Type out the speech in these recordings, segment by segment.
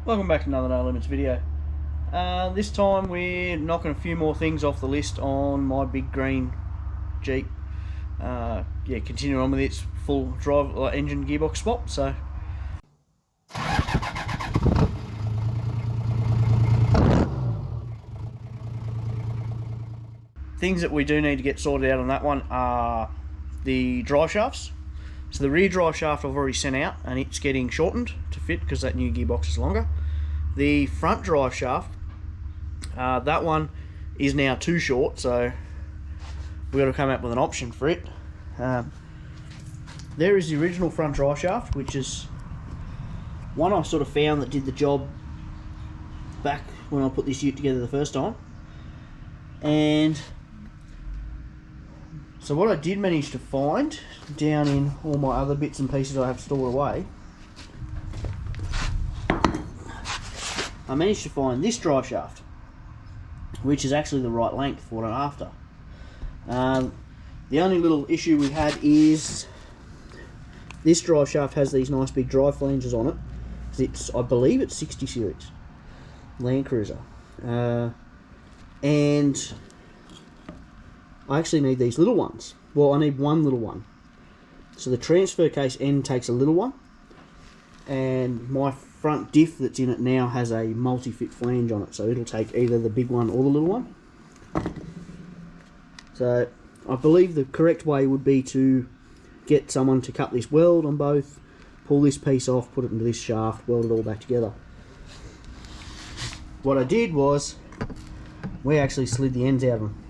Welcome back to another No Limits video. This time we're knocking a few more things off the list on my big green Jeep. Continuing on with its full drive engine gearbox swap. So things that we do need to get sorted out on that one are the drive shafts. So the rear drive shaft I've already sent out and it's getting shortened to fit because that new gearbox is longer. The front drive shaft, that one is now too short, so we've got to come up with an option for it. There is the original front drive shaft, which is one I sort of found that did the job back when I put this ute together the first time. And so what I did manage to find down in all my other bits and pieces I have stored away, I managed to find this drive shaft, which is actually the right length for what I'm after. The only little issue we had is this drive shaft has these nice big drive flanges on it. I believe it's 60 series Land Cruiser, and I actually need these little ones. Well, I need one little one. So the transfer case end takes a little one, and my front diff that's in it now has a multi-fit flange on it, so it'll take either the big one or the little one. So I believe the correct way would be to get someone to cut this weld on both, pull this piece off, put it into this shaft, weld it all back together. What I did was we actually slid the ends out of them.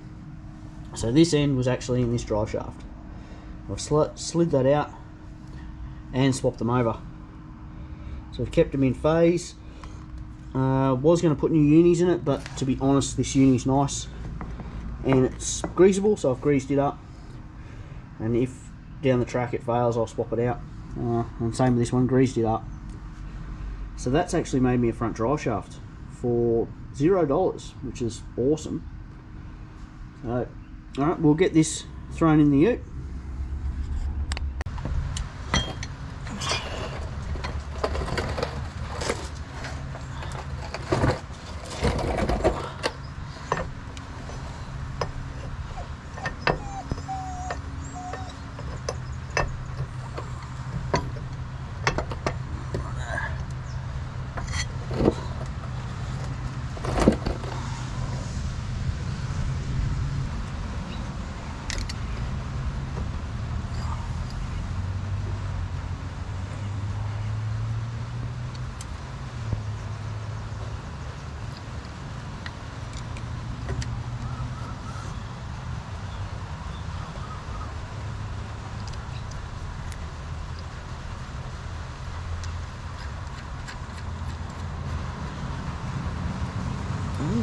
So this end was actually in this drive shaft. I've slid that out and swapped them over. So I've kept them in phase. Was going to put new unis in it, but to be honest, this uni's nice and it's greasable, so I've greased it up. And if down the track it fails, I'll swap it out. And same with this one, greased it up. So that's actually made me a front drive shaft for $0, which is awesome. So, alright, we'll get this thrown in the ute.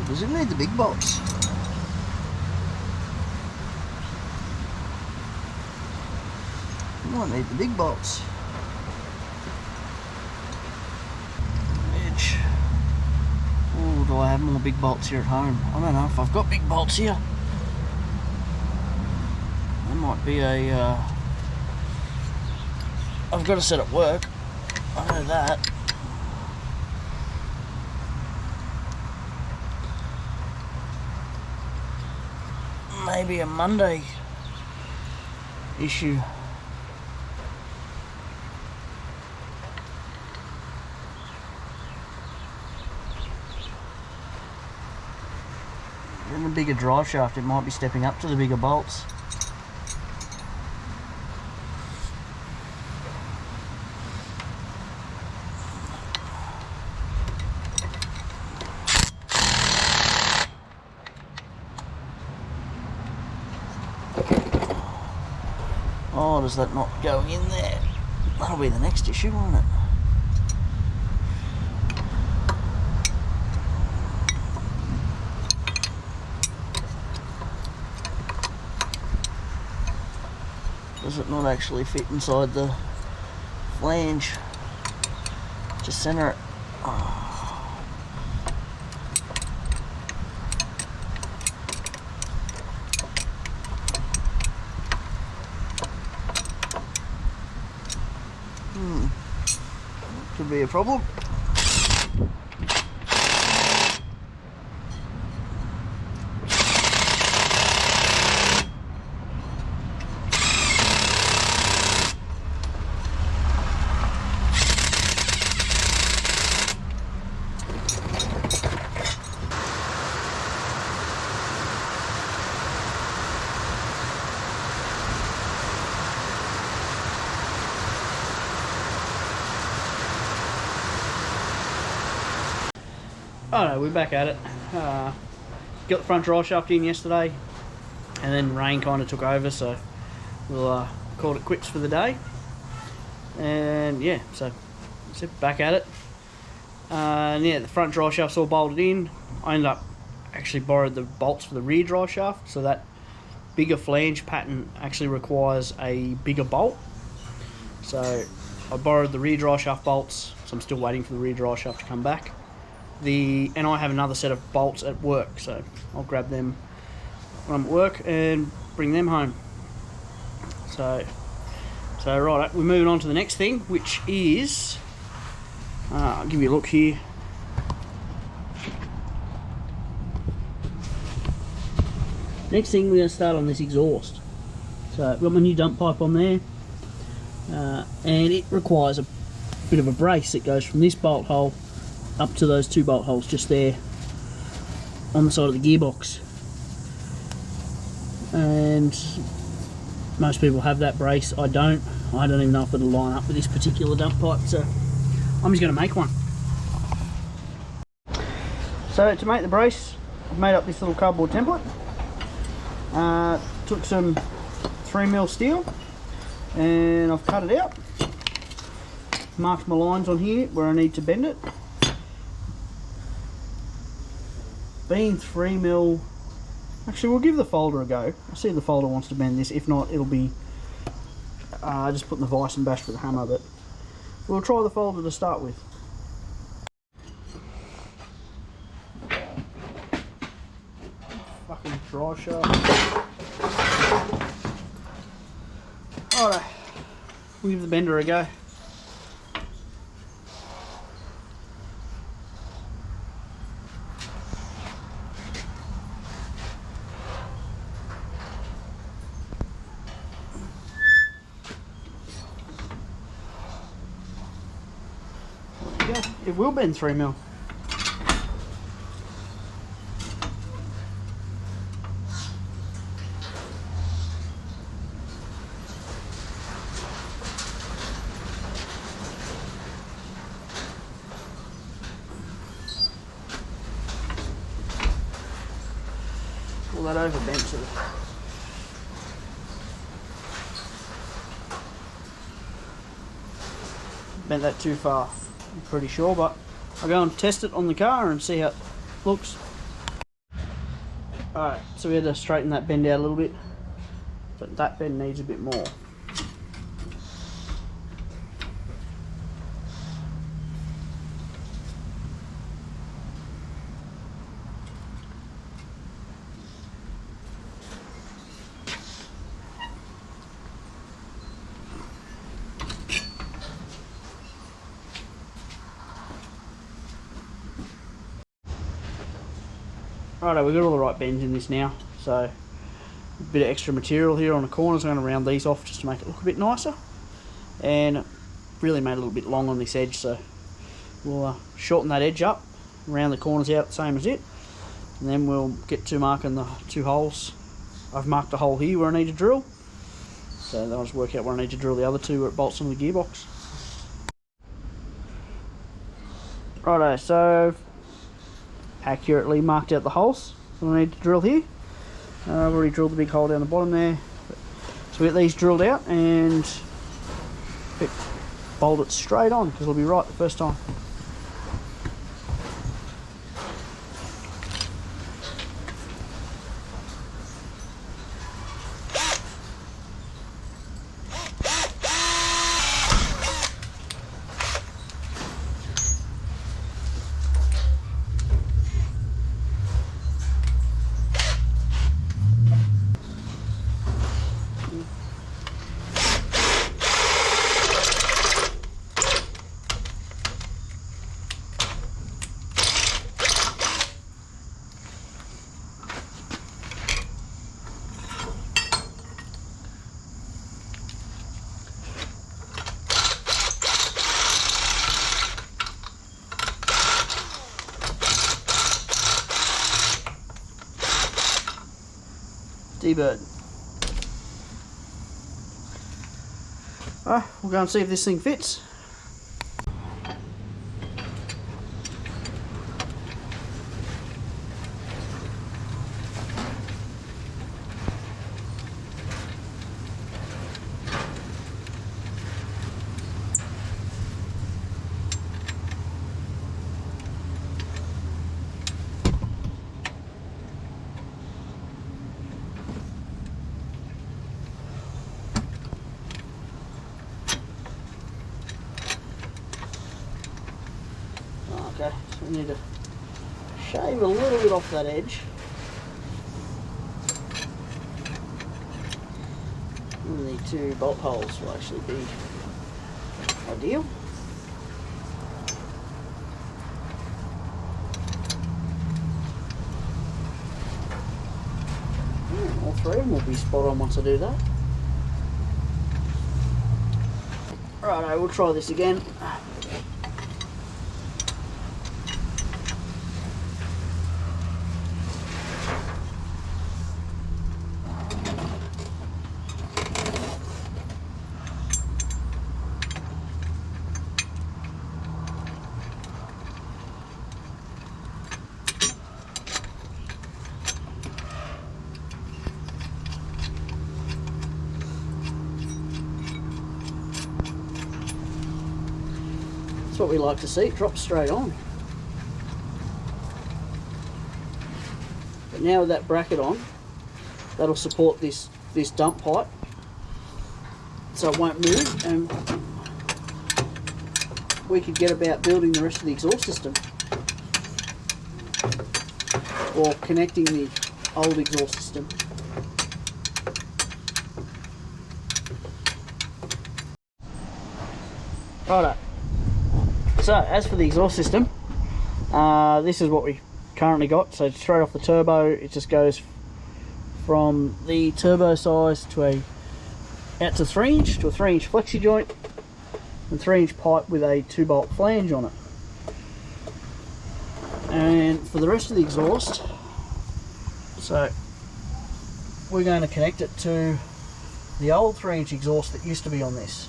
Does it need the big bolts? It might need the big bolts. Edge. Oh, do I have more big bolts here at home? I don't know if I've got big bolts here. There might be a... I've got a set at work. I know that. Maybe a Monday issue. In the bigger drive shaft, it might be stepping up to the bigger bolts. Oh, does that not go in there? That'll be the next issue, won't it? Does it not actually fit inside the flange? Just center it. Oh. Could be a problem. Oh no, we're back at it. Got the front drive shaft in yesterday, and then rain kind of took over, so we'll call it quits for the day. And yeah, so back at it. And yeah, the front drive shaft's all bolted in. I ended up actually borrowed the bolts for the rear drive shaft, so that bigger flange pattern actually requires a bigger bolt. So I borrowed the rear drive shaft bolts, so I'm still waiting for the rear drive shaft to come back. And I have another set of bolts at work, so I'll grab them when I'm at work and bring them home. So right, we're moving on to the next thing, which is, I'll give you a look here. Next thing, we're going to start on this exhaust. So I've got my new dump pipe on there, and it requires a bit of a brace that goes from this bolt hole up to those two bolt holes just there on the side of the gearbox. And most people have that brace. I don't even know if it'll line up with this particular dump pipe, so I'm just going to make one. So to make the brace, I've made up this little cardboard template. Took some 3mm steel and I've cut it out, marked my lines on here where I need to bend it. Being 3mm, actually we'll give the folder a go. I'll see if the folder wants to bend this. If not, it'll be just putting the vise and bash with a hammer, but we'll try the folder to start with. Fucking drive shaft. Alright, we'll give the bender a go. It will bend 3mm. Pull that over, bent to bent that too far, I'm pretty sure, but I'll go and test it on the car and see how it looks. Alright, so we had to straighten that bend out a little bit, but that bend needs a bit more. Righto, we've got all the right bends in this now, so a bit of extra material here on the corners. I'm going to round these off just to make it look a bit nicer, and really made it a little bit long on this edge, so we'll shorten that edge up, round the corners out the same as it, and then we'll get to marking the two holes. I've marked a hole here where I need to drill, so then I'll just work out where I need to drill the other two where it bolts on the gearbox. Righto, so accurately marked out the holes that I need to drill here. I've already drilled the big hole down the bottom there, so we get these drilled out and bolt it straight on because it'll be right the first time. D-Bird. We'll go and see if this thing fits. Okay, so we need to shave a little bit off that edge. And the 2 bolt holes will actually be ideal. Yeah, all 3 of them will be spot on once I do that. Righto, we'll try this again. That's what we like to see, it drops straight on. But now with that bracket on, that'll support this dump pipe, so it won't move, and we could get about building the rest of the exhaust system, or connecting the old exhaust system. Righto. So as for the exhaust system, this is what we currently got. So straight off the turbo, it just goes from the turbo size to out to 3 inch to a 3 inch flexi joint, and 3 inch pipe with a 2 bolt flange on it. And for the rest of the exhaust, so we're going to connect it to the old 3 inch exhaust that used to be on this.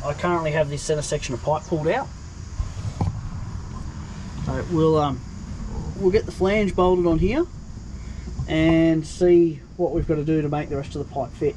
I currently have this center section of pipe pulled out. So we'll get the flange bolted on here and see what we've got to do to make the rest of the pipe fit.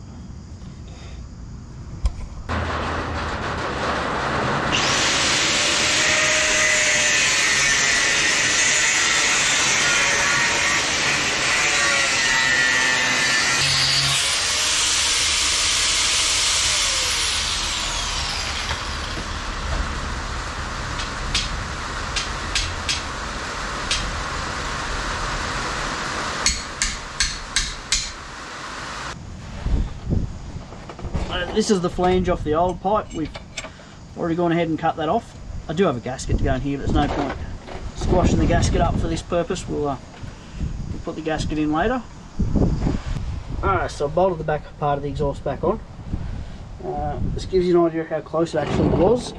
This is the flange off the old pipe. We've already gone ahead and cut that off. I do have a gasket to go in here, but there's no point squashing the gasket up for this purpose. We'll put the gasket in later. Alright, so I bolted the back part of the exhaust back on. This gives you an idea of how close it actually was.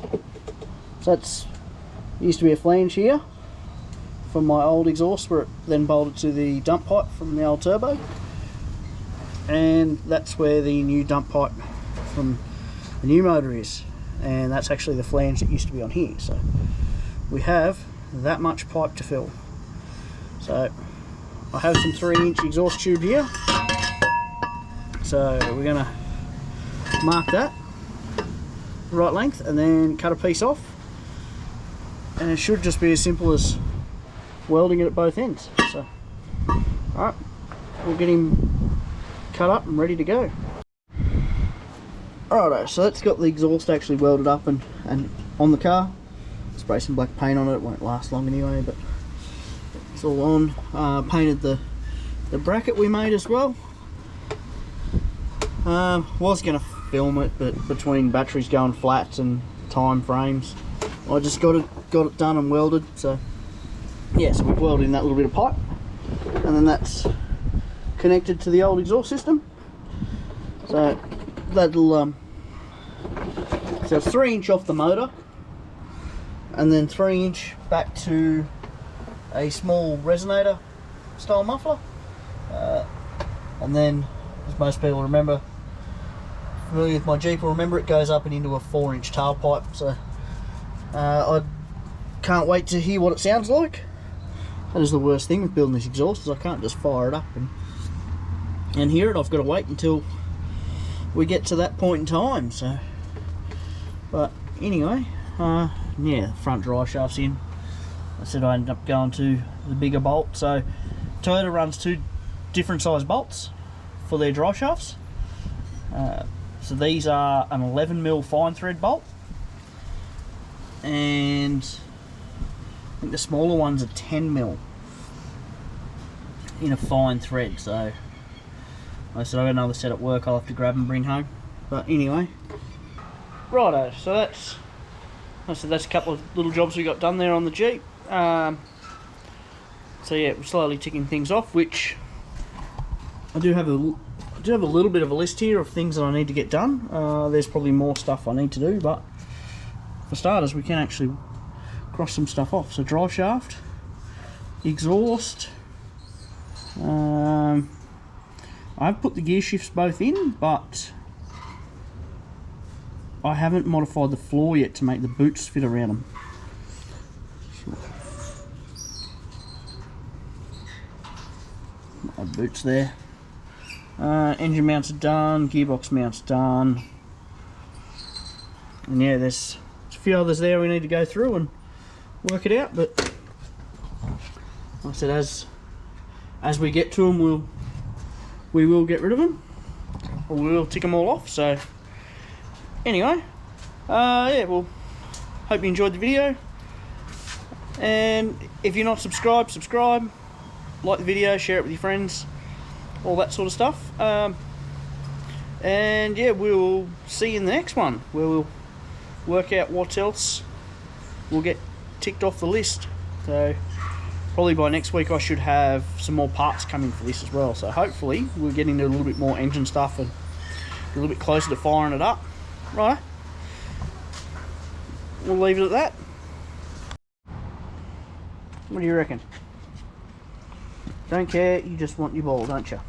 So that's used to be a flange here from my old exhaust, where it then bolted to the dump pipe from the old turbo, and that's where the new dump pipe from the new motor is, and that's actually the flange that used to be on here. So we have that much pipe to fill. So I have some 3 inch exhaust tube here, so we're going to mark that the right length and then cut a piece off, and it should just be as simple as welding it at both ends. So alright, we'll get him cut up and ready to go. Righto, so that's got the exhaust actually welded up and on the car. Spray some black paint on it, it won't last long anyway, but it's all on. Painted the bracket we made as well. Was going to film it, but between batteries going flat and time frames, I just got it done and welded. So yeah, so we've welded in that little bit of pipe, and then that's connected to the old exhaust system. So that'll so 3 inch off the motor, and then 3 inch back to a small resonator style muffler, and then, as most people remember, familiar with my Jeep will remember, it goes up and into a 4 inch tailpipe. So I can't wait to hear what it sounds like. That is the worst thing with building this exhaust, is I can't just fire it up and hear it. I've got to wait until we get to that point in time. So, but anyway, yeah, the front drive shaft's in. I said I ended up going to the bigger bolt. So Toyota runs 2 different size bolts for their drive shafts. So these are an 11mm fine thread bolt, and I think the smaller ones are 10mm in a fine thread. So I said I've got another set at work I'll have to grab and bring home. But anyway, righto, so that's a couple of little jobs we got done there on the Jeep. So yeah, we're slowly ticking things off, which I do have a little bit of a list here of things that I need to get done. There's probably more stuff I need to do, but for starters we can actually cross some stuff off. So drive shaft, exhaust, I've put the gear shifts both in, but I haven't modified the floor yet to make the boots fit around them. My boots there. Engine mounts are done, gearbox mounts done, and yeah, there's a few others there we need to go through and work it out. But like I said, as we get to them, we will get rid of them, or we will tick them all off. So anyway, yeah, well, hope you enjoyed the video, and if you're not subscribed, subscribe, like the video, share it with your friends, all that sort of stuff. And yeah, we'll see you in the next one, where we'll work out what else will get ticked off the list. So probably by next week I should have some more parts coming for this as well. So hopefully we'll get into a little bit more engine stuff and get a little bit closer to firing it up. Right, we'll leave it at that. What do you reckon? Don't care, you just want your ball, don't you?